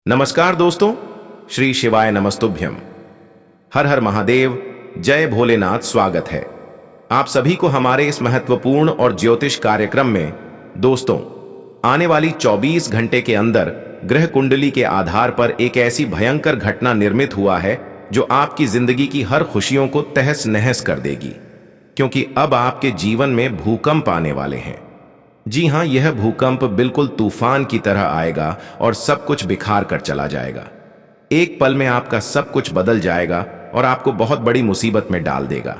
नमस्कार दोस्तों, श्री शिवाय नमस्तुभ्यम। हर हर महादेव, जय भोलेनाथ। स्वागत है आप सभी को हमारे इस महत्वपूर्ण और ज्योतिष कार्यक्रम में। दोस्तों, आने वाली 24 घंटे के अंदर ग्रह कुंडली के आधार पर एक ऐसी भयंकर घटना निर्मित हुआ है जो आपकी जिंदगी की हर खुशियों को तहस नहस कर देगी, क्योंकि अब आपके जीवन में भूकंप आने वाले हैं। जी हां, यह भूकंप बिल्कुल तूफान की तरह आएगा और सब कुछ बिखार कर चला जाएगा। एक पल में आपका सब कुछ बदल जाएगा और आपको बहुत बड़ी मुसीबत में डाल देगा।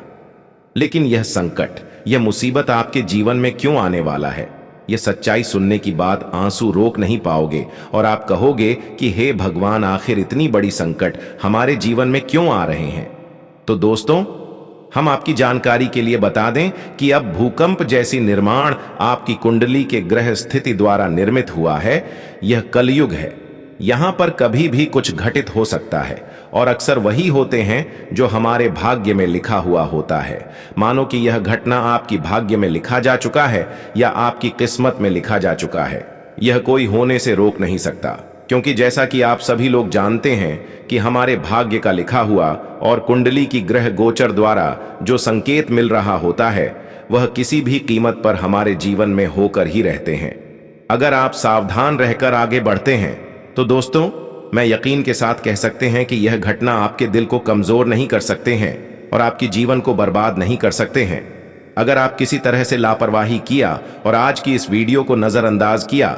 लेकिन यह संकट, यह मुसीबत आपके जीवन में क्यों आने वाला है, यह सच्चाई सुनने की बाद आंसू रोक नहीं पाओगे और आप कहोगे कि हे भगवान, आखिर इतनी बड़ी संकट हमारे जीवन में क्यों आ रहे हैं। तो दोस्तों, हम आपकी जानकारी के लिए बता दें कि अब भूकंप जैसी निर्माण आपकी कुंडली के ग्रह स्थिति द्वारा निर्मित हुआ है। यह कलयुग है। यहां पर कभी भी कुछ घटित हो सकता है और अक्सर वही होते हैं जो हमारे भाग्य में लिखा हुआ होता है। मानो कि यह घटना आपकी भाग्य में लिखा जा चुका है या आपकी किस्मत में लिखा जा चुका है। यह कोई होने से रोक नहीं सकता, क्योंकि जैसा कि आप सभी लोग जानते हैं कि हमारे भाग्य का लिखा हुआ और कुंडली की ग्रह गोचर द्वारा जो संकेत मिल रहा होता है, वह किसी भी कीमत पर हमारे जीवन में होकर ही रहते हैं। अगर आप सावधान रहकर आगे बढ़ते हैं तो दोस्तों, मैं यकीन के साथ कह सकते हैं कि यह घटना आपके दिल को कमजोर नहीं कर सकते हैं और आपके जीवन को बर्बाद नहीं कर सकते हैं। अगर आप किसी तरह से लापरवाही किया और आज की इस वीडियो को नजरअंदाज किया,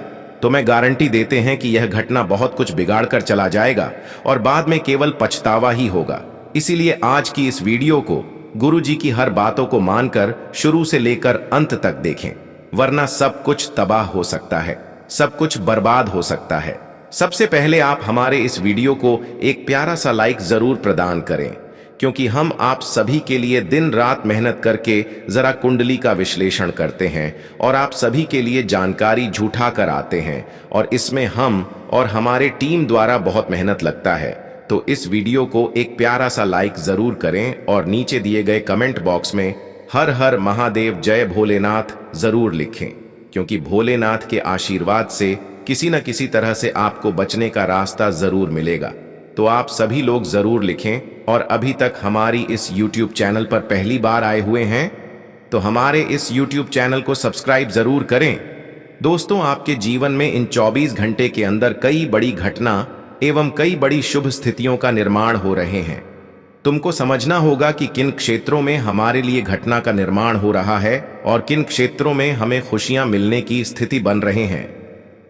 तो मैं गारंटी देते हैं कि यह घटना बहुत कुछ बिगाड़ कर चला जाएगा और बाद में केवल पछतावा ही होगा। इसीलिए आज की इस वीडियो को गुरु जी की हर बातों को मानकर शुरू से लेकर अंत तक देखें, वरना सब कुछ तबाह हो सकता है, सब कुछ बर्बाद हो सकता है। सबसे पहले आप हमारे इस वीडियो को एक प्यारा सा लाइक जरूर प्रदान करें, क्योंकि हम आप सभी के लिए दिन रात मेहनत करके जरा कुंडली का विश्लेषण करते हैं और आप सभी के लिए जानकारी झूठा कर आते हैं, और इसमें हम और हमारे टीम द्वारा बहुत मेहनत लगता है। तो इस वीडियो को एक प्यारा सा लाइक जरूर करें और नीचे दिए गए कमेंट बॉक्स में हर हर महादेव, जय भोलेनाथ जरूर लिखें, क्योंकि भोलेनाथ के आशीर्वाद से किसी न किसी तरह से आपको बचने का रास्ता जरूर मिलेगा। तो आप सभी लोग जरूर लिखें, और अभी तक हमारी इस YouTube चैनल पर पहली बार आए हुए हैं तो हमारे इस YouTube चैनल को सब्सक्राइब जरूर करें। दोस्तों, आपके जीवन में इन 24 घंटे के अंदर कई बड़ी घटना एवं कई बड़ी शुभ स्थितियों का निर्माण हो रहे हैं। तुमको समझना होगा कि किन क्षेत्रों में हमारे लिए घटना का निर्माण हो रहा है और किन क्षेत्रों में हमें खुशियां मिलने की स्थिति बन रहे हैं।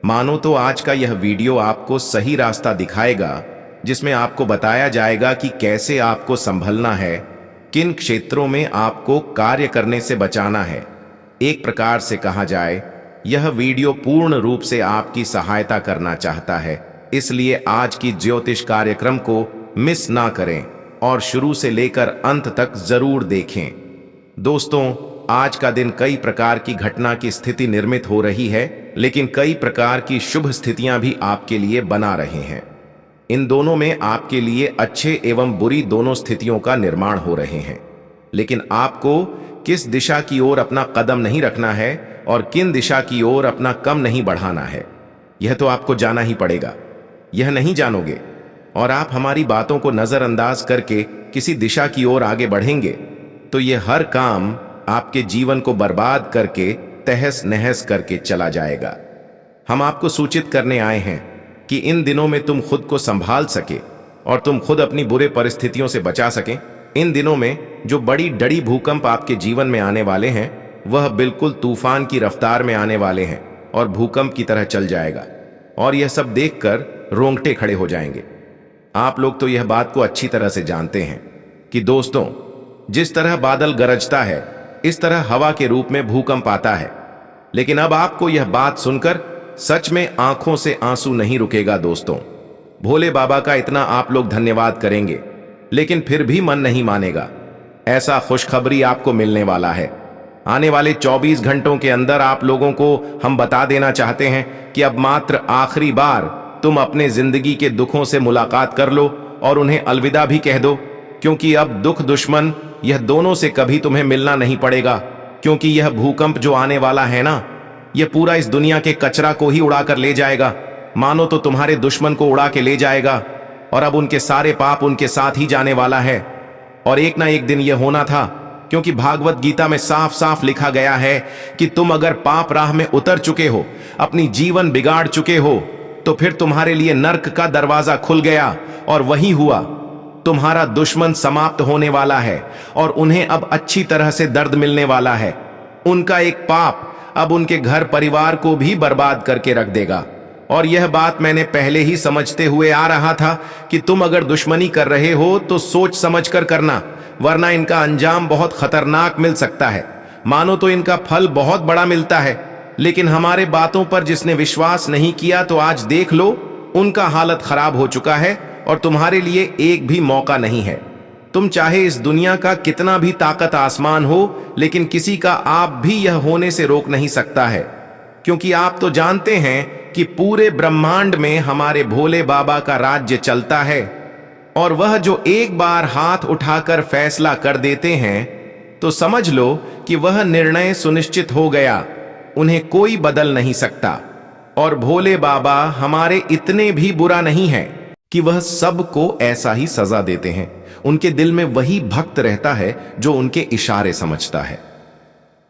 मानो तो आज का यह वीडियो आपको सही रास्ता दिखाएगा, जिसमें आपको बताया जाएगा कि कैसे आपको संभलना है, किन क्षेत्रों में आपको कार्य करने से बचाना है। एक प्रकार से कहा जाए, यह वीडियो पूर्ण रूप से आपकी सहायता करना चाहता है। इसलिए आज की ज्योतिष कार्यक्रम को मिस ना करें और शुरू से लेकर अंत तक जरूर देखें। दोस्तों, आज का दिन कई प्रकार की घटना की स्थिति निर्मित हो रही है, लेकिन कई प्रकार की शुभ स्थितियां भी आपके लिए बना रहे हैं। इन दोनों में आपके लिए अच्छे एवं बुरी दोनों स्थितियों का निर्माण हो रहे हैं। लेकिन आपको किस दिशा की ओर अपना कदम नहीं रखना है और किन दिशा की ओर अपना कम नहीं बढ़ाना है, यह तो आपको जाना ही पड़ेगा। यह नहीं जानोगे और आप हमारी बातों को नजरअंदाज करके किसी दिशा की ओर आगे बढ़ेंगे, तो यह हर काम आपके जीवन को बर्बाद करके तहस नहस करके चला जाएगा। हम आपको सूचित करने आए हैं कि इन दिनों में तुम खुद को संभाल सके और तुम खुद अपनी बुरे परिस्थितियों से बचा सकें। इन दिनों में जो बड़ी डड़ी भूकंप आपके जीवन में आने वाले हैं, वह बिल्कुल तूफान की रफ्तार में आने वाले हैं और भूकंप की तरह चल जाएगा, और यह सब देखकर रोंगटे खड़े हो जाएंगे। आप लोग तो यह बात को अच्छी तरह से जानते हैं कि दोस्तों, जिस तरह बादल गरजता है, इस तरह हवा के रूप में भूकंप आता है। लेकिन अब आपको यह बात सुनकर सच में आंखों से आंसू नहीं रुकेगा। दोस्तों, भोले बाबा का इतना आप लोग धन्यवाद करेंगे, लेकिन फिर भी मन नहीं मानेगा। ऐसा खुशखबरी आपको मिलने वाला है। आने वाले 24 घंटों के अंदर आप लोगों को हम बता देना चाहते हैं कि अब मात्र आखिरी बार तुम अपने जिंदगी के दुखों से मुलाकात कर लो और उन्हें अलविदा भी कह दो, क्योंकि अब दुख दुश्मन यह दोनों से कभी तुम्हें मिलना नहीं पड़ेगा। क्योंकि यह भूकंप जो आने वाला है ना, यह पूरा इस दुनिया के कचरा को ही उड़ाकर ले जाएगा। मानो तो तुम्हारे दुश्मन को उड़ा के ले जाएगा, और अब उनके सारे पाप उनके साथ ही जाने वाला है। और एक ना एक दिन यह होना था, क्योंकि भागवत गीता में साफ साफ लिखा गया है कि तुम अगर पाप राह में उतर चुके हो, अपनी जीवन बिगाड़ चुके हो, तो फिर तुम्हारे लिए नर्क का दरवाजा खुल गया। और वही हुआ, तुम्हारा दुश्मन समाप्त होने वाला है और उन्हें अब अच्छी तरह से दर्द मिलने वाला है। उनका एक पाप अब उनके घर परिवार को भी बर्बाद करके रख देगा। और यह बात मैंने पहले ही समझते हुए आ रहा था कि तुम अगर दुश्मनी कर रहे हो तो सोच समझ कर करना, वरना इनका अंजाम बहुत खतरनाक मिल सकता है। मानो तो इनका फल बहुत बड़ा मिलता है, लेकिन हमारे बातों पर जिसने विश्वास नहीं किया तो आज देख लो, उनका हालत खराब हो चुका है और तुम्हारे लिए एक भी मौका नहीं है। तुम चाहे इस दुनिया का कितना भी ताकत आसमान हो, लेकिन किसी का आप भी यह होने से रोक नहीं सकता है, क्योंकि आप तो जानते हैं कि पूरे ब्रह्मांड में हमारे भोले बाबा का राज्य चलता है, और वह जो एक बार हाथ उठाकर फैसला कर देते हैं तो समझ लो कि वह निर्णय सुनिश्चित हो गया, उन्हें कोई बदल नहीं सकता। और भोले बाबा हमारे इतने भी बुरा नहीं है कि वह सबको ऐसा ही सजा देते हैं। उनके दिल में वही भक्त रहता है जो उनके इशारे समझता है।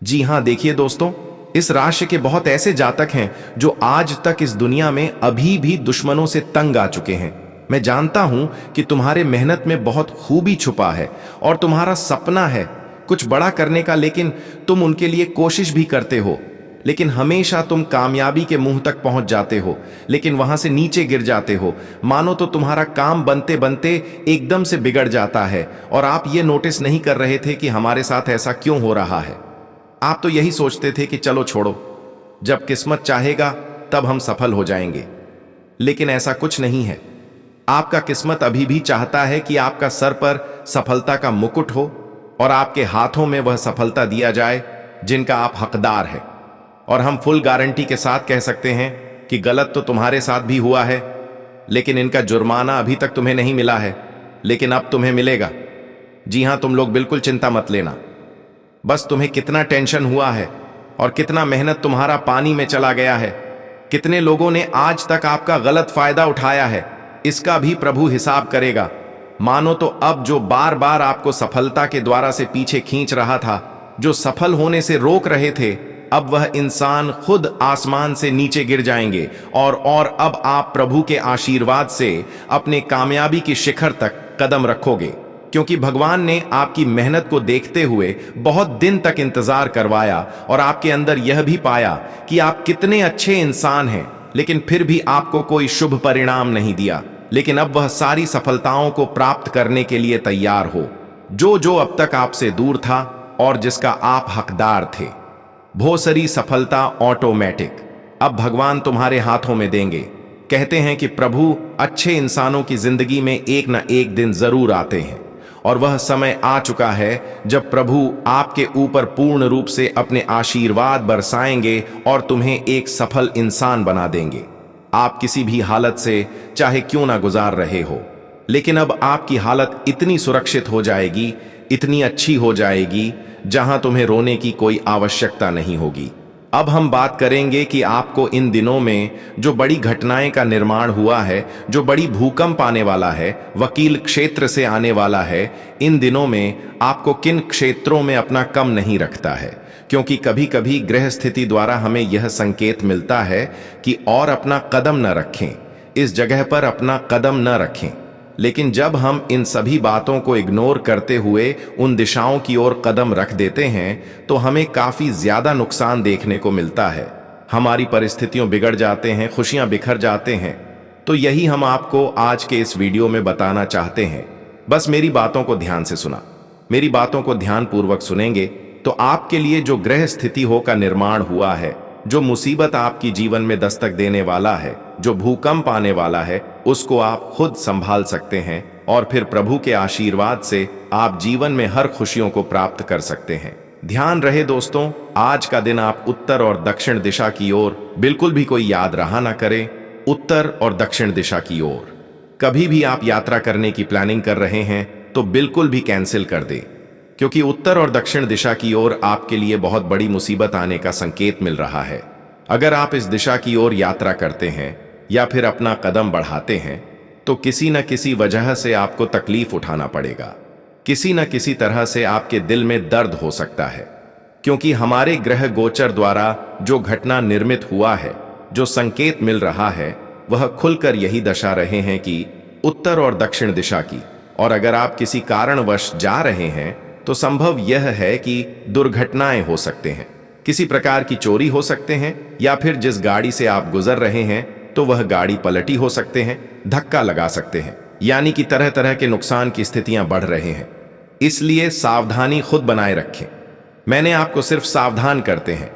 जी हां, देखिए दोस्तों, इस राशि के बहुत ऐसे जातक हैं जो आज तक इस दुनिया में अभी भी दुश्मनों से तंग आ चुके हैं। मैं जानता हूं कि तुम्हारे मेहनत में बहुत खूबी छुपा है और तुम्हारा सपना है कुछ बड़ा करने का, लेकिन तुम उनके लिए कोशिश भी करते हो, लेकिन हमेशा तुम कामयाबी के मुंह तक पहुंच जाते हो, लेकिन वहां से नीचे गिर जाते हो। मानो तो तुम्हारा काम बनते बनते एकदम से बिगड़ जाता है और आप ये नोटिस नहीं कर रहे थे कि हमारे साथ ऐसा क्यों हो रहा है। आप तो यही सोचते थे कि चलो छोड़ो, जब किस्मत चाहेगा तब हम सफल हो जाएंगे, लेकिन ऐसा कुछ नहीं है। आपका किस्मत अभी भी चाहता है कि आपका सर पर सफलता का मुकुट हो और आपके हाथों में वह सफलता दिया जाए जिनका आप हकदार है। और हम फुल गारंटी के साथ कह सकते हैं कि गलत तो तुम्हारे साथ भी हुआ है, लेकिन इनका जुर्माना अभी तक तुम्हें नहीं मिला है, लेकिन अब तुम्हें मिलेगा। जी हां, तुम लोग बिल्कुल चिंता मत लेना। बस तुम्हें कितना टेंशन हुआ है और कितना मेहनत तुम्हारा पानी में चला गया है, कितने लोगों ने आज तक आपका गलत फायदा उठाया है, इसका भी प्रभु हिसाब करेगा। मानो तो अब जो बार बार आपको सफलता के द्वारा से पीछे खींच रहा था, जो सफल होने से रोक रहे थे, अब वह इंसान खुद आसमान से नीचे गिर जाएंगे और अब आप प्रभु के आशीर्वाद से अपने कामयाबी की शिखर तक कदम रखोगे, क्योंकि भगवान ने आपकी मेहनत को देखते हुए बहुत दिन तक इंतजार करवाया और आपके अंदर यह भी पाया कि आप कितने अच्छे इंसान हैं, लेकिन फिर भी आपको कोई शुभ परिणाम नहीं दिया। लेकिन अब वह सारी सफलताओं को प्राप्त करने के लिए तैयार हो, जो जो अब तक आपसे दूर था और जिसका आप हकदार थे। भोसरी सफलता ऑटोमेटिक अब भगवान तुम्हारे हाथों में देंगे। कहते हैं कि प्रभु अच्छे इंसानों की जिंदगी में एक न एक दिन जरूर आते हैं, और वह समय आ चुका है जब प्रभु आपके ऊपर पूर्ण रूप से अपने आशीर्वाद बरसाएंगे और तुम्हें एक सफल इंसान बना देंगे। आप किसी भी हालत से चाहे क्यों ना गुजार रहे हो, लेकिन अब आपकी हालत इतनी सुरक्षित हो जाएगी, इतनी अच्छी हो जाएगी, जहां तुम्हें रोने की कोई आवश्यकता नहीं होगी। अब हम बात करेंगे कि आपको इन दिनों में जो बड़ी घटनाएं का निर्माण हुआ है, जो बड़ी भूकंप आने वाला है, वकील क्षेत्र से आने वाला है, इन दिनों में आपको किन क्षेत्रों में अपना कम नहीं रखता है, क्योंकि कभी कभी ग्रह स्थिति द्वारा हमें यह संकेत मिलता है कि और अपना कदम न रखें, इस जगह पर अपना कदम न रखें। लेकिन जब हम इन सभी बातों को इग्नोर करते हुए उन दिशाओं की ओर कदम रख देते हैं तो हमें काफी ज्यादा नुकसान देखने को मिलता है। हमारी परिस्थितियां बिगड़ जाते हैं, खुशियां बिखर जाते हैं। तो यही हम आपको आज के इस वीडियो में बताना चाहते हैं। बस मेरी बातों को ध्यान से सुना, मेरी बातों को ध्यानपूर्वक सुनेंगे तो आपके लिए जो ग्रह स्थिति हो का निर्माण हुआ है, जो मुसीबत आपकी जीवन में दस्तक देने वाला है, जो भूकंप आने वाला है, उसको आप खुद संभाल सकते हैं और फिर प्रभु के आशीर्वाद से आप जीवन में हर खुशियों को प्राप्त कर सकते हैं। ध्यान रहे दोस्तों, आज का दिन आप उत्तर और दक्षिण दिशा की ओर बिल्कुल भी कोई याद रहा ना करें। उत्तर और दक्षिण दिशा की ओर कभी भी आप यात्रा करने की प्लानिंग कर रहे हैं तो बिल्कुल भी कैंसिल कर दें, क्योंकि उत्तर और दक्षिण दिशा की ओर आपके लिए बहुत बड़ी मुसीबत आने का संकेत मिल रहा है। अगर आप इस दिशा की ओर यात्रा करते हैं या फिर अपना कदम बढ़ाते हैं तो किसी न किसी वजह से आपको तकलीफ उठाना पड़ेगा। किसी न किसी तरह से आपके दिल में दर्द हो सकता है, क्योंकि हमारे ग्रह गोचर द्वारा जो घटना निर्मित हुआ है, जो संकेत मिल रहा है, वह खुलकर यही दर्शा रहे हैं कि उत्तर और दक्षिण दिशा की। और अगर आप किसी कारणवश जा रहे हैं तो संभव यह है कि दुर्घटनाएं हो सकते हैं, किसी प्रकार की चोरी हो सकते हैं, या फिर जिस गाड़ी से आप गुजर रहे हैं तो वह गाड़ी पलटी हो सकते हैं, धक्का लगा सकते हैं, यानी कि तरह तरह के नुकसान की स्थितियां बढ़ रहे हैं। इसलिए सावधानी खुद बनाए रखें। मैंने आपको सिर्फ सावधान करते हैं,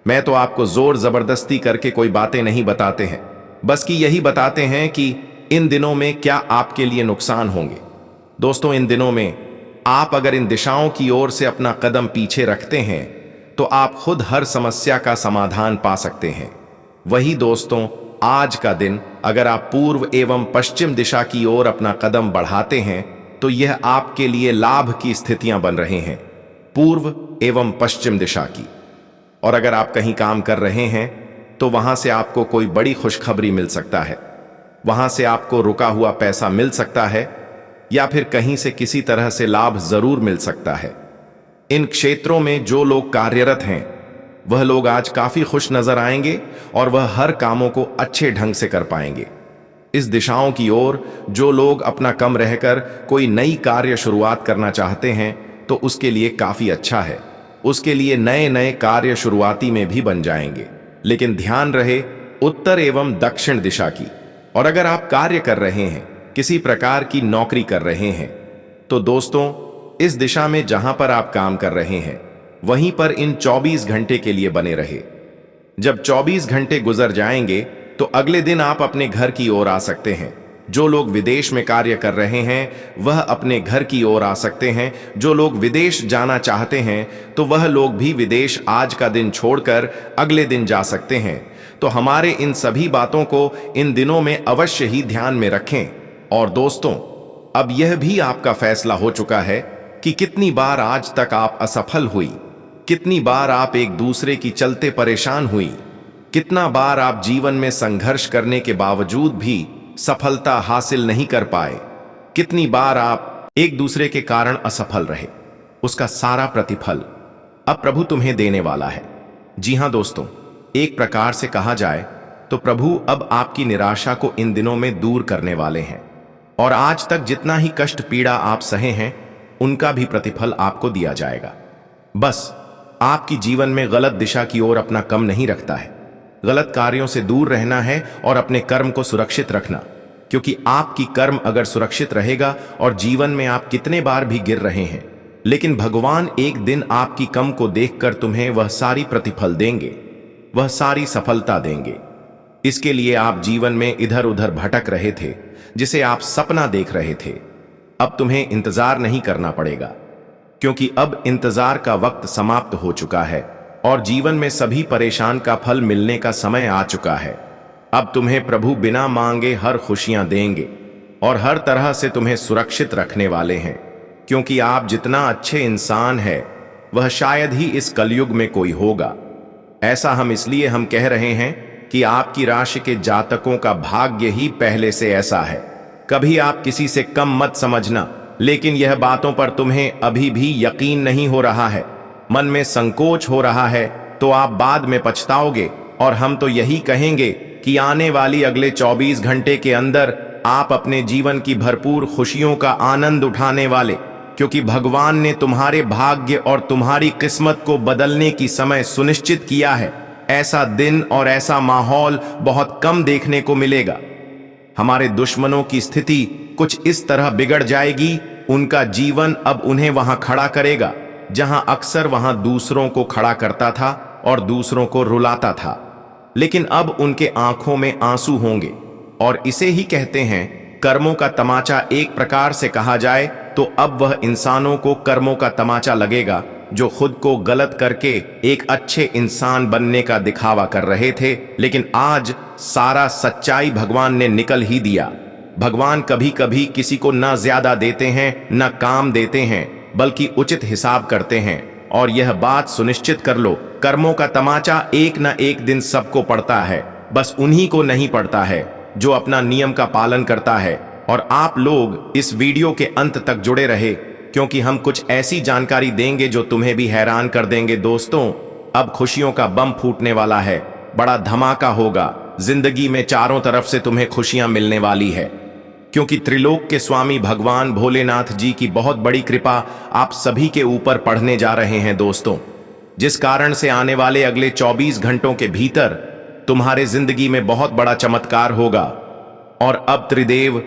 मैं तो आपको जोर जबरदस्ती करके कोई बातें नहीं बताते हैं, बस कि यही बताते हैं कि इन दिनों में क्या आपके लिए नुकसान होंगे। दोस्तों, इन दिनों में आप अगर इन दिशाओं की ओर से अपना कदम पीछे रखते हैं तो आप खुद हर समस्या का समाधान पा सकते हैं। वही दोस्तों, आज का दिन अगर आप पूर्व एवं पश्चिम दिशा की ओर अपना कदम बढ़ाते हैं तो यह आपके लिए लाभ की स्थितियां बन रहे हैं, पूर्व एवं पश्चिम दिशा की। और अगर आप कहीं काम कर रहे हैं तो वहां से आपको कोई बड़ी खुशखबरी मिल सकता है, वहां से आपको रुका हुआ पैसा मिल सकता है, या फिर कहीं से किसी तरह से लाभ जरूर मिल सकता है। इन क्षेत्रों में जो लोग कार्यरत हैं वह लोग आज काफी खुश नजर आएंगे और वह हर कामों को अच्छे ढंग से कर पाएंगे। इस दिशाओं की ओर जो लोग अपना कम रहकर कोई नई कार्य शुरुआत करना चाहते हैं तो उसके लिए काफी अच्छा है, उसके लिए नए नए कार्य शुरुआती में भी बन जाएंगे। लेकिन ध्यान रहे उत्तर एवं दक्षिण दिशा की। और अगर आप कार्य कर रहे हैं, किसी प्रकार की नौकरी कर रहे हैं, तो दोस्तों इस दिशा में जहां पर आप काम कर रहे हैं वहीं पर इन 24 घंटे के लिए बने रहे। जब 24 घंटे गुजर जाएंगे तो अगले दिन आप अपने घर की ओर आ सकते हैं। जो लोग विदेश में कार्य कर रहे हैं वह अपने घर की ओर आ सकते हैं। जो लोग विदेश जाना चाहते हैं तो वह लोग भी विदेश आज का दिन छोड़कर अगले दिन जा सकते हैं। तो हमारे इन सभी बातों को इन दिनों में अवश्य ही ध्यान में रखें। और दोस्तों, अब यह भी आपका फैसला हो चुका है कि कितनी बार आज तक आप असफल हुई, कितनी बार आप एक दूसरे की चलते परेशान हुई, कितना बार आप जीवन में संघर्ष करने के बावजूद भी सफलता हासिल नहीं कर पाए, कितनी बार आप एक दूसरे के कारण असफल रहे। उसका सारा प्रतिफल अब प्रभु तुम्हें देने वाला है। जी हां दोस्तों, एक प्रकार से कहा जाए तो प्रभु अब आपकी निराशा को इन दिनों में दूर करने वाले हैं, और आज तक जितना ही कष्ट पीड़ा आप सहे हैं उनका भी प्रतिफल आपको दिया जाएगा। बस आपकी जीवन में गलत दिशा की ओर अपना कम नहीं रखता है, गलत कार्यों से दूर रहना है और अपने कर्म को सुरक्षित रखना, क्योंकि आपकी कर्म अगर सुरक्षित रहेगा और जीवन में आप कितने बार भी गिर रहे हैं, लेकिन भगवान एक दिन आपकी कम को देखकर तुम्हें वह सारी प्रतिफल देंगे, वह सारी सफलता देंगे। इसके लिए आप जीवन में इधर उधर भटक रहे थे, जिसे आप सपना देख रहे थे, अब तुम्हें इंतजार नहीं करना पड़ेगा, क्योंकि अब इंतजार का वक्त समाप्त हो चुका है और जीवन में सभी परेशान का फल मिलने का समय आ चुका है। अब तुम्हें प्रभु बिना मांगे हर खुशियां देंगे और हर तरह से तुम्हें सुरक्षित रखने वाले हैं, क्योंकि आप जितना अच्छे इंसान हैं वह शायद ही इस कलयुग में कोई होगा। ऐसा हम इसलिए कह रहे हैं कि आपकी राशि के जातकों का भाग्य ही पहले से ऐसा है। कभी आप किसी से कम मत समझना, लेकिन यह बातों पर तुम्हें अभी भी यकीन नहीं हो रहा है, मन में संकोच हो रहा है, तो आप बाद में पछताओगे। और हम तो यही कहेंगे कि आने वाली अगले 24 घंटे के अंदर आप अपने जीवन की भरपूर खुशियों का आनंद उठाने वाले, क्योंकि भगवान ने तुम्हारे भाग्य और तुम्हारी किस्मत को बदलने की समय सुनिश्चित किया है। ऐसा दिन और ऐसा माहौल बहुत कम देखने को मिलेगा। हमारे दुश्मनों की स्थिति कुछ इस तरह बिगड़ जाएगी, उनका जीवन अब उन्हें वहां खड़ा करेगा जहां अक्सर वहां दूसरों को खड़ा करता था और दूसरों को रुलाता था, लेकिन अब उनके आंखों में आंसू होंगे। और इसे ही कहते हैं कर्मों का तमाचा। एक प्रकार से कहा जाए तो अब वह इंसानों को कर्मों का तमाचा लगेगा जो खुद को गलत करके एक अच्छे इंसान बनने का दिखावा कर रहे थे, लेकिन आज सारा सच्चाई भगवान ने निकल ही दिया। भगवान कभी कभी किसी को न ज्यादा देते हैं न काम देते हैं, बल्कि उचित हिसाब करते हैं। और यह बात सुनिश्चित कर लो, कर्मों का तमाचा एक न एक दिन सबको पड़ता है, बस उन्हीं को नहीं पड़ता है जो अपना नियम का पालन करता है। और आप लोग इस वीडियो के अंत तक जुड़े रहे, क्योंकि हम कुछ ऐसी जानकारी देंगे जो तुम्हें भी हैरान कर देंगे। दोस्तों, अब खुशियों का बम फूटने वाला है, बड़ा धमाका होगा। जिंदगी में चारों तरफ से तुम्हें खुशियां मिलने वाली है, क्योंकि त्रिलोक के स्वामी भगवान भोलेनाथ जी की बहुत बड़ी कृपा आप सभी के ऊपर पड़ने जा रहे हैं दोस्तों, जिस कारण से आने वाले अगले 24 घंटों के भीतर तुम्हारे जिंदगी में बहुत बड़ा चमत्कार होगा। और अब त्रिदेव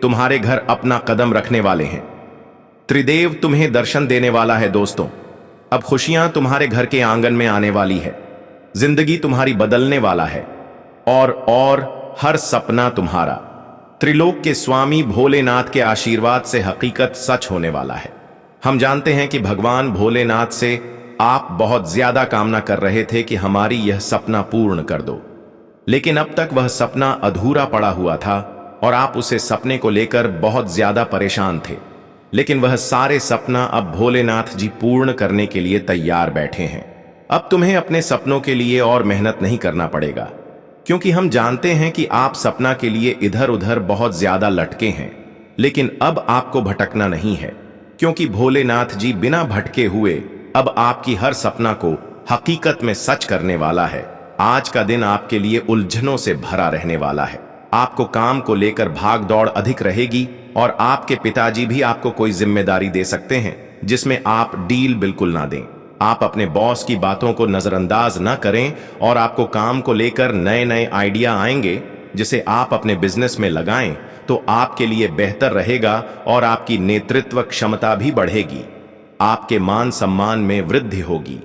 तुम्हारे घर अपना कदम रखने वाले हैं। त्रिदेव तुम्हें दर्शन देने वाला है दोस्तों। अब खुशियां तुम्हारे घर के आंगन में आने वाली है, जिंदगी तुम्हारी बदलने वाला है, और हर सपना तुम्हारा त्रिलोक के स्वामी भोलेनाथ के आशीर्वाद से हकीकत सच होने वाला है। हम जानते हैं कि भगवान भोलेनाथ से आप बहुत ज्यादा कामना कर रहे थे कि हमारी यह सपना पूर्ण कर दो, लेकिन अब तक वह सपना अधूरा पड़ा हुआ था और आप उसे सपने को लेकर बहुत ज्यादा परेशान थे। लेकिन वह सारे सपना अब भोलेनाथ जी पूर्ण करने के लिए तैयार बैठे हैं। अब तुम्हें अपने सपनों के लिए और मेहनत नहीं करना पड़ेगा, क्योंकि हम जानते हैं कि आप सपना के लिए इधर उधर बहुत ज्यादा लटके हैं। लेकिन अब आपको भटकना नहीं है, क्योंकि भोलेनाथ जी बिना भटके हुए अब आपकी हर सपना को हकीकत में सच करने वाला है। आज का दिन आपके लिए उलझनों से भरा रहने वाला है। आपको काम को लेकर भाग दौड़ अधिक रहेगी और आपके पिताजी भी आपको कोई जिम्मेदारी दे सकते हैं जिसमें आप डील बिल्कुल ना दें। आप अपने बॉस की बातों को नजरअंदाज ना करें और आपको काम को लेकर नए नए आइडिया आएंगे जिसे आप अपने बिजनेस में लगाएं तो आपके लिए बेहतर रहेगा और आपकी नेतृत्व क्षमता भी बढ़ेगी। आपके मान सम्मान में वृद्धि होगी।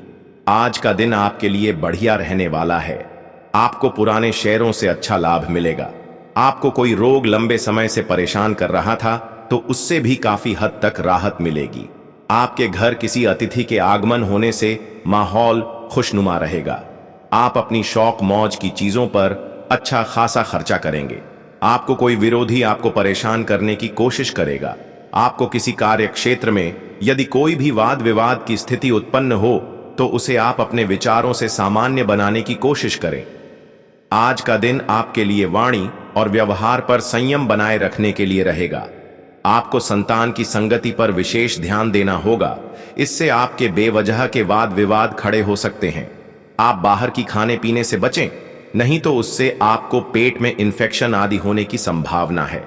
आज का दिन आपके लिए बढ़िया रहने वाला है। आपको पुराने शेयरों से अच्छा लाभ मिलेगा। आपको कोई रोग लंबे समय से परेशान कर रहा था तो उससे भी काफी हद तक राहत मिलेगी। आपके घर किसी अतिथि के आगमन होने से माहौल खुशनुमा रहेगा। आप अपनी शौक मौज की चीजों पर अच्छा खासा खर्चा करेंगे। आपको कोई विरोधी आपको परेशान करने की कोशिश करेगा। आपको किसी कार्य क्षेत्र में यदि कोई भी वाद विवाद की स्थिति उत्पन्न हो तो उसे आप अपने विचारों से सामान्य बनाने की कोशिश करें। आज का दिन आपके लिए वाणी और व्यवहार पर संयम बनाए रखने के लिए रहेगा। आपको संतान की संगति पर विशेष ध्यान देना होगा, इससे आपके बेवजह के वाद विवाद खड़े हो सकते हैं। आप बाहर की खाने पीने से बचें, नहीं तो उससे आपको पेट में इन्फेक्शन आदि होने की संभावना है।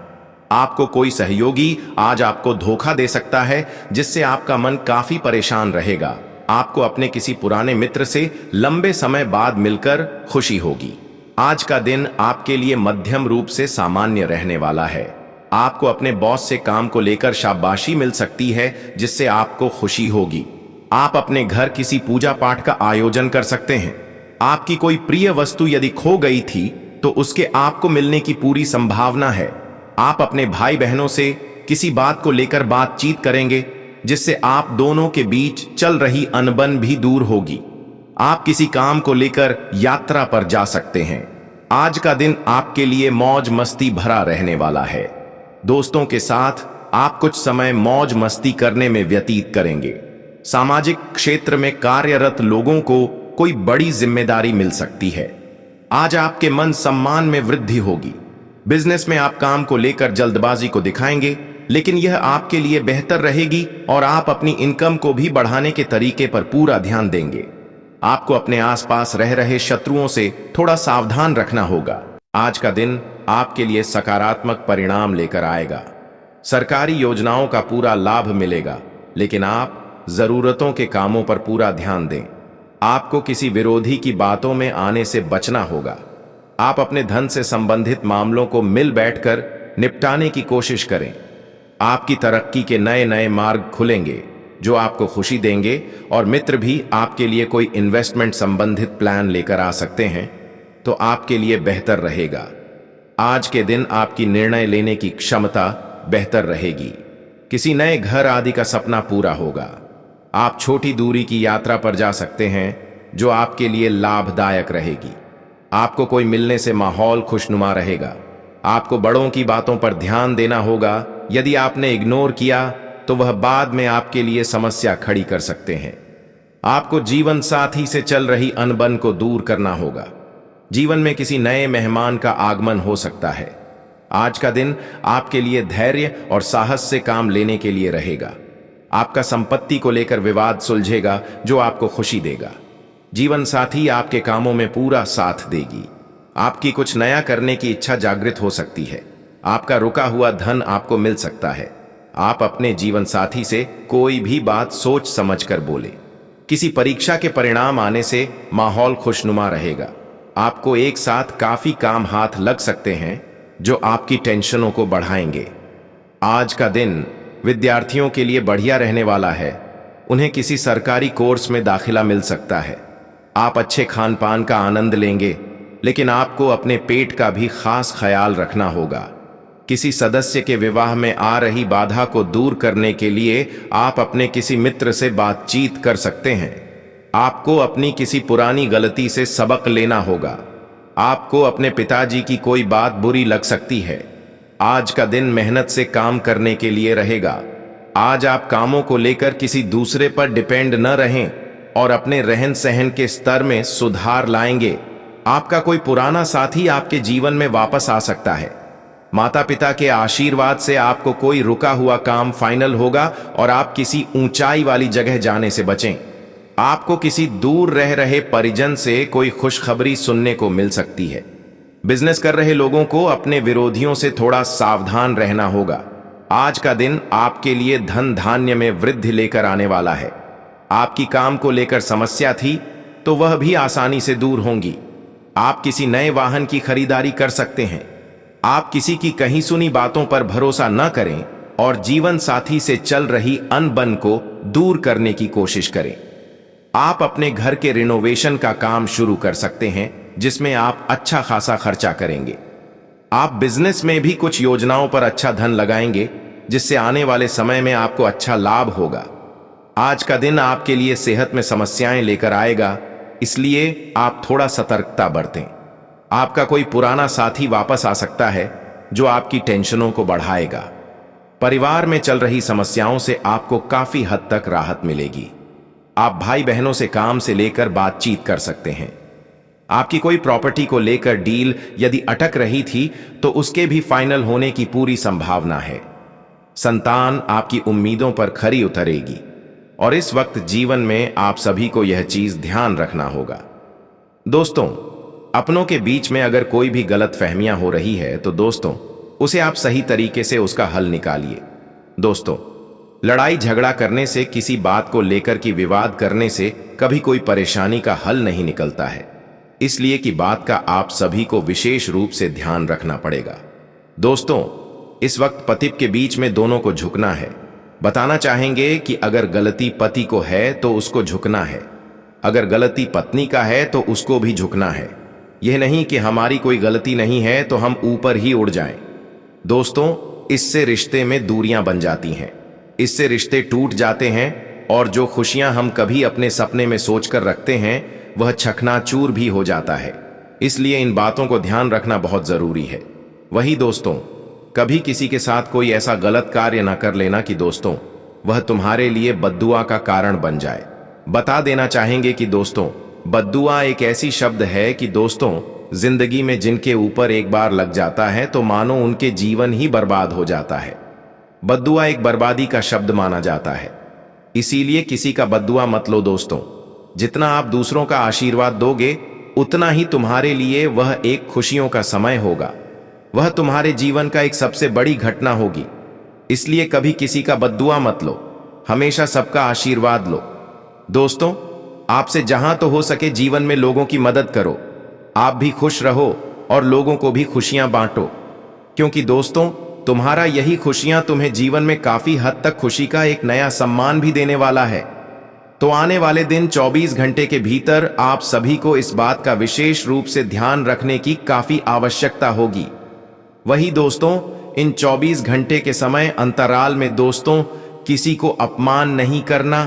आपको कोई सहयोगी आज आपको धोखा दे सकता है जिससे आपका मन काफी परेशान रहेगा। आपको अपने किसी पुराने मित्र से लंबे समय बाद मिलकर खुशी होगी। आज का दिन आपके लिए मध्यम रूप से सामान्य रहने वाला है। आपको अपने बॉस से काम को लेकर शाबाशी मिल सकती है जिससे आपको खुशी होगी। आप अपने घर किसी पूजा पाठ का आयोजन कर सकते हैं। आपकी कोई प्रिय वस्तु यदि खो गई थी तो उसके आपको मिलने की पूरी संभावना है। आप अपने भाई बहनों से किसी बात को लेकर बातचीत करेंगे जिससे आप दोनों के बीच चल रही अनबन भी दूर होगी। आप किसी काम को लेकर यात्रा पर जा सकते हैं। आज का दिन आपके लिए मौज मस्ती भरा रहने वाला है। दोस्तों के साथ आप कुछ समय मौज मस्ती करने में व्यतीत करेंगे। सामाजिक क्षेत्र में कार्यरत लोगों को कोई बड़ी जिम्मेदारी मिल सकती है। आज आपके मन सम्मान में वृद्धि होगी। बिजनेस में आप काम को लेकर जल्दबाजी को दिखाएंगे, लेकिन यह आपके लिए बेहतर रहेगी और आप अपनी इनकम को भी बढ़ाने के तरीके पर पूरा ध्यान देंगे। आपको अपने आसपास रह रहे शत्रुओं से थोड़ा सावधान रखना होगा। आज का दिन आपके लिए सकारात्मक परिणाम लेकर आएगा। सरकारी योजनाओं का पूरा लाभ मिलेगा, लेकिन आप जरूरतों के कामों पर पूरा ध्यान दें। आपको किसी विरोधी की बातों में आने से बचना होगा। आप अपने धन से संबंधित मामलों को मिल बैठकर निपटाने की कोशिश करें। आपकी तरक्की के नए नए मार्ग खुलेंगे जो आपको खुशी देंगे, और मित्र भी आपके लिए कोई इन्वेस्टमेंट संबंधित प्लान लेकर आ सकते हैं तो आपके लिए बेहतर रहेगा। आज के दिन आपकी निर्णय लेने की क्षमता बेहतर रहेगी। किसी नए घर आदि का सपना पूरा होगा। आप छोटी दूरी की यात्रा पर जा सकते हैं जो आपके लिए लाभदायक रहेगी। आपको कोई मिलने से माहौल खुशनुमा रहेगा। आपको बड़ों की बातों पर ध्यान देना होगा। यदि आपने इग्नोर किया तो वह बाद में आपके लिए समस्या खड़ी कर सकते हैं। आपको जीवन साथी से चल रही अनबन को दूर करना होगा। जीवन में किसी नए मेहमान का आगमन हो सकता है। आज का दिन आपके लिए धैर्य और साहस से काम लेने के लिए रहेगा। आपका संपत्ति को लेकर विवाद सुलझेगा जो आपको खुशी देगा। जीवन साथी आपके कामों में पूरा साथ देगी। आपकी कुछ नया करने की इच्छा जागृत हो सकती है। आपका रुका हुआ धन आपको मिल सकता है। आप अपने जीवन साथी से कोई भी बात सोच समझकर बोले। किसी परीक्षा के परिणाम आने से माहौल खुशनुमा रहेगा। आपको एक साथ काफी काम हाथ लग सकते हैं जो आपकी टेंशनों को बढ़ाएंगे। आज का दिन विद्यार्थियों के लिए बढ़िया रहने वाला है। उन्हें किसी सरकारी कोर्स में दाखिला मिल सकता है। आप अच्छे खान पान का आनंद लेंगे, लेकिन आपको अपने पेट का भी खास ख्याल रखना होगा। किसी सदस्य के विवाह में आ रही बाधा को दूर करने के लिए आप अपने किसी मित्र से बातचीत कर सकते हैं। आपको अपनी किसी पुरानी गलती से सबक लेना होगा। आपको अपने पिताजी की कोई बात बुरी लग सकती है। आज का दिन मेहनत से काम करने के लिए रहेगा। आज आप कामों को लेकर किसी दूसरे पर डिपेंड न रहें और अपने रहन सहन के स्तर में सुधार लाएंगे। आपका कोई पुराना साथी आपके जीवन में वापस आ सकता है। माता पिता के आशीर्वाद से आपको कोई रुका हुआ काम फाइनल होगा और आप किसी ऊंचाई वाली जगह जाने से बचें। आपको किसी दूर रह रहे परिजन से कोई खुशखबरी सुनने को मिल सकती है। बिजनेस कर रहे लोगों को अपने विरोधियों से थोड़ा सावधान रहना होगा। आज का दिन आपके लिए धन धान्य में वृद्धि लेकर आने वाला है। आपकी काम को लेकर समस्या थी तो वह भी आसानी से दूर होंगी। आप किसी नए वाहन की खरीदारी कर सकते हैं। आप किसी की कहीं सुनी बातों पर भरोसा न करें और जीवन साथी से चल रही अनबन को दूर करने की कोशिश करें। आप अपने घर के रिनोवेशन का काम शुरू कर सकते हैं, जिसमें आप अच्छा खासा खर्चा करेंगे। आप बिजनेस में भी कुछ योजनाओं पर अच्छा धन लगाएंगे, जिससे आने वाले समय में आपको अच्छा लाभ होगा। आज का दिन आपके लिए सेहत में समस्याएं लेकर आएगा, इसलिए आप थोड़ा सतर्कता बरतें। आपका कोई पुराना साथी वापस आ सकता है जो आपकी टेंशनों को बढ़ाएगा। परिवार में चल रही समस्याओं से आपको काफी हद तक राहत मिलेगी। आप भाई बहनों से काम से लेकर बातचीत कर सकते हैं। आपकी कोई प्रॉपर्टी को लेकर डील यदि अटक रही थी तो उसके भी फाइनल होने की पूरी संभावना है। संतान आपकी उम्मीदों पर खरी उतरेगी और इस वक्त जीवन में आप सभी को यह चीज ध्यान रखना होगा। दोस्तों, अपनों के बीच में अगर कोई भी गलतफहमियां हो रही है तो दोस्तों उसे आप सही तरीके से उसका हल निकालिए। दोस्तों, लड़ाई झगड़ा करने से, किसी बात को लेकर की विवाद करने से कभी कोई परेशानी का हल नहीं निकलता है। इसलिए कि बात का आप सभी को विशेष रूप से ध्यान रखना पड़ेगा। दोस्तों, इस वक्त पति के बीच में दोनों को झुकना है। बताना चाहेंगे कि अगर गलती पति को है तो उसको झुकना है, अगर गलती पत्नी का है तो उसको भी झुकना है। यह नहीं कि हमारी कोई गलती नहीं है तो हम ऊपर ही उड़ जाएं। दोस्तों, इससे रिश्ते में दूरियां बन जाती हैं, इससे रिश्ते टूट जाते हैं और जो खुशियां हम कभी अपने सपने में सोचकर रखते हैं वह चकनाचूर भी हो जाता है। इसलिए इन बातों को ध्यान रखना बहुत जरूरी है। वही दोस्तों, कभी किसी के साथ कोई ऐसा गलत कार्य ना कर लेना कि दोस्तों वह तुम्हारे लिए बद्दुआ का कारण बन जाए। बता देना चाहेंगे कि दोस्तों, बद्दुआ एक ऐसी शब्द है कि दोस्तों जिंदगी में जिनके ऊपर एक बार लग जाता है तो मानो उनके जीवन ही बर्बाद हो जाता है। बद्दुआ एक बर्बादी का शब्द माना जाता है, इसीलिए किसी का बद्दुआ मत लो दोस्तों। जितना आप दूसरों का आशीर्वाद दोगे उतना ही तुम्हारे लिए वह एक खुशियों का समय होगा। वह तुम्हारे जीवन का एक सबसे बड़ी घटना होगी। इसलिए कभी किसी का बद्दुआ मत लो, हमेशा सबका आशीर्वाद लो। दोस्तों, आपसे जहां तो हो सके जीवन में लोगों की मदद करो। आप भी खुश रहो और लोगों को भी खुशियां बांटो, क्योंकि दोस्तों तुम्हारा यही खुशियां तुम्हें जीवन में काफी हद तक खुशी का एक नया सम्मान भी देने वाला है। तो आने वाले दिन 24 घंटे के भीतर आप सभी को इस बात का विशेष रूप से ध्यान रखने की काफी आवश्यकता होगी। वही दोस्तों, इन 24 घंटे के समय अंतराल में दोस्तों किसी को अपमान नहीं करना।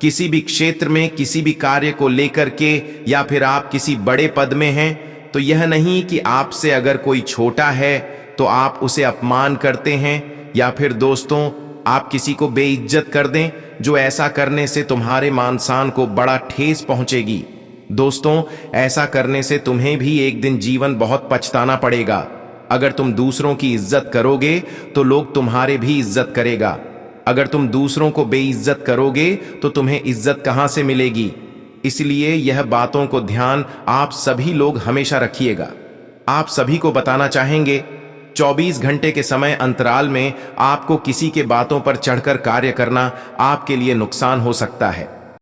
किसी भी क्षेत्र में किसी भी कार्य को लेकर के या फिर आप किसी बड़े पद में हैं तो यह नहीं कि आपसे अगर कोई छोटा है तो आप उसे अपमान करते हैं या फिर दोस्तों आप किसी को बेइज्जत कर दें, जो ऐसा करने से तुम्हारे मान सम्मान को बड़ा ठेस पहुंचेगी। दोस्तों, ऐसा करने से तुम्हें भी एक दिन जीवन बहुत पछताना पड़ेगा। अगर तुम दूसरों की इज्जत करोगे तो लोग तुम्हारे भी इज्जत करेगा। अगर तुम दूसरों को बेइज्जत करोगे तो तुम्हें इज्जत कहां से मिलेगी। इसलिए यह बातों को ध्यान आप सभी लोग हमेशा रखिएगा। आप सभी को बताना चाहेंगे, 24 घंटे के समय अंतराल में आपको किसी के बातों पर चढ़कर कार्य करना आपके लिए नुकसान हो सकता है।